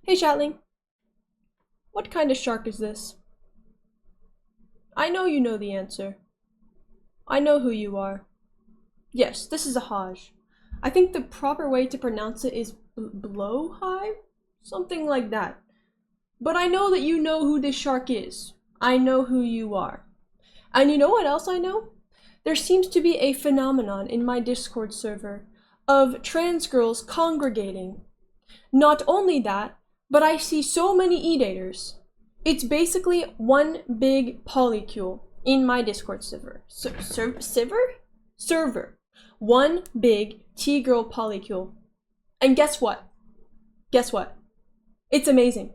Hey chatling, what kind of shark is this? I know you know the answer. I know who you are. Yes, this is a Hajj. I think the proper way to pronounce it is blowhive? Something like that. But I know that you know who this shark is. I know who you are. And you know what else I know? There seems to be a phenomenon in my Discord server of trans girls congregating. Not only that, but I see so many eat-aters. It's basically one big polycule in my Discord server. Server. One big tgirl polycule. And guess what? Guess what? It's amazing.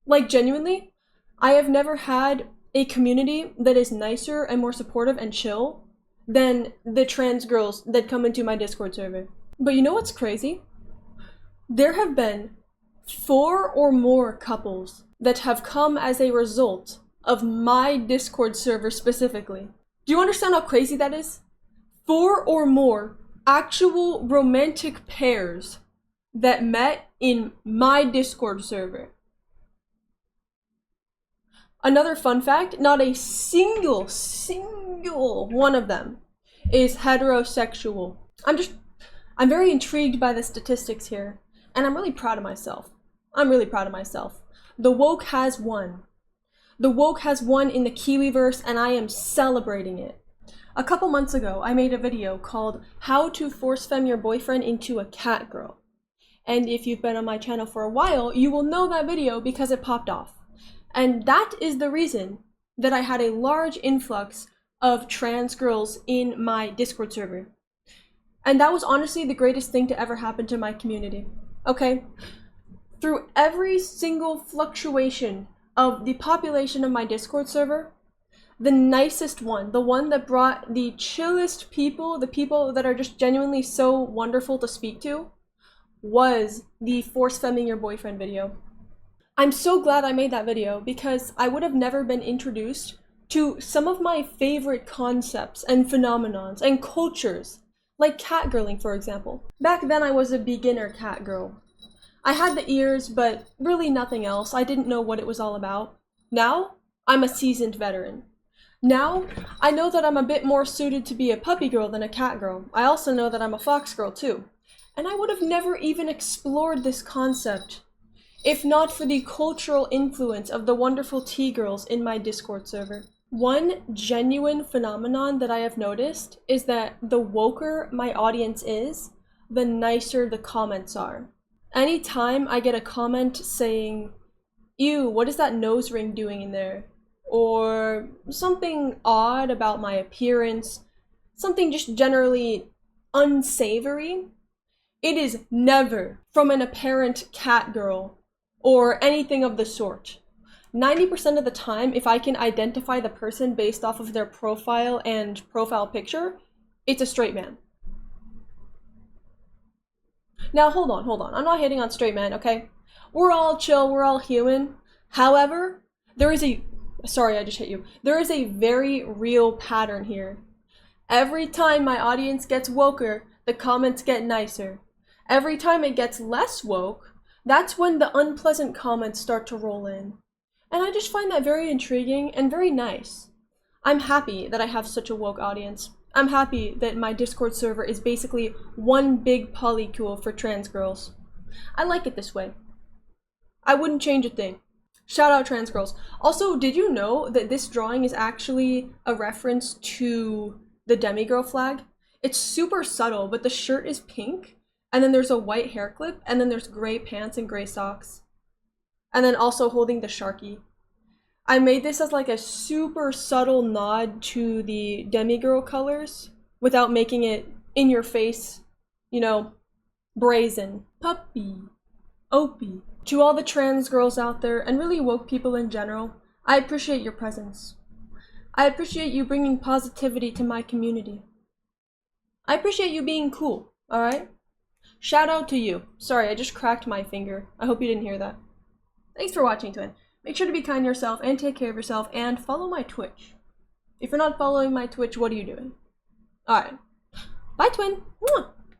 Like, genuinely, I have never had a community that is nicer and more supportive and chill than the trans girls that come into my Discord server. But you know what's crazy? There have been 4 or more couples that have come as a result of my Discord server specifically. Do you understand how crazy that is? 4 or more actual romantic pairs that met in my Discord server. Another fun fact, not a single one of them is heterosexual. I'm very intrigued by the statistics here, and I'm really proud of myself. The woke has won. The woke has won in the Keewiverse, and I am celebrating it. A couple months ago, I made a video called How to Force Femme Your Boyfriend into a Cat Girl. And if you've been on my channel for a while, you will know that video because it popped off. And that is the reason that I had a large influx of trans girls in my Discord server. And that was honestly the greatest thing to ever happen to my community. Okay? Through every single fluctuation of the population of my Discord server, the nicest one, the one that brought the chillest people, the people that are just genuinely so wonderful to speak to, was the Force Femming Your Boyfriend video. I'm so glad I made that video because I would have never been introduced to some of my favorite concepts and phenomenons and cultures, like catgirling, for example. Back then I was a beginner catgirl. I had the ears, but really nothing else. I didn't know what it was all about. Now, I'm a seasoned veteran. Now, I know that I'm a bit more suited to be a puppy girl than a cat girl. I also know that I'm a fox girl too. And I would have never even explored this concept if not for the cultural influence of the wonderful T-girls in my Discord server. One genuine phenomenon that I have noticed is that the woker my audience is, the nicer the comments are. Anytime I get a comment saying, "Ew, what is that nose ring doing in there?" or something odd about my appearance, something just generally unsavory, it is never from an apparent cat girl or anything of the sort. 90% of the time, if I can identify the person based off of their profile and profile picture, it's a straight man. Now, hold on. I'm not hating on straight men, okay? We're all chill, we're all human. However, there is a very real pattern here. Every time my audience gets woker, the comments get nicer. Every time it gets less woke, that's when the unpleasant comments start to roll in. And I just find that very intriguing and very nice. I'm happy that I have such a woke audience. I'm happy that my Discord server is basically one big polycule for trans girls. I like it this way. I wouldn't change a thing. Shout out trans girls. Also, did you know that this drawing is actually a reference to the demigirl flag? It's super subtle, but the shirt is pink, and then there's a white hair clip, and then there's gray pants and gray socks. And then also holding the sharky. I made this as like a super subtle nod to the demigirl colors without making it in your face, you know, brazen. Puppy. Opie. To all the trans girls out there, and really woke people in general, I appreciate your presence. I appreciate you bringing positivity to my community. I appreciate you being cool, alright? Shout out to you. Sorry, I just cracked my finger. I hope you didn't hear that. Thanks for watching, Twin. Make sure to be kind to yourself and take care of yourself, and follow my Twitch. If you're not following my Twitch, what are you doing? Alright. Bye, Twin. Mwah.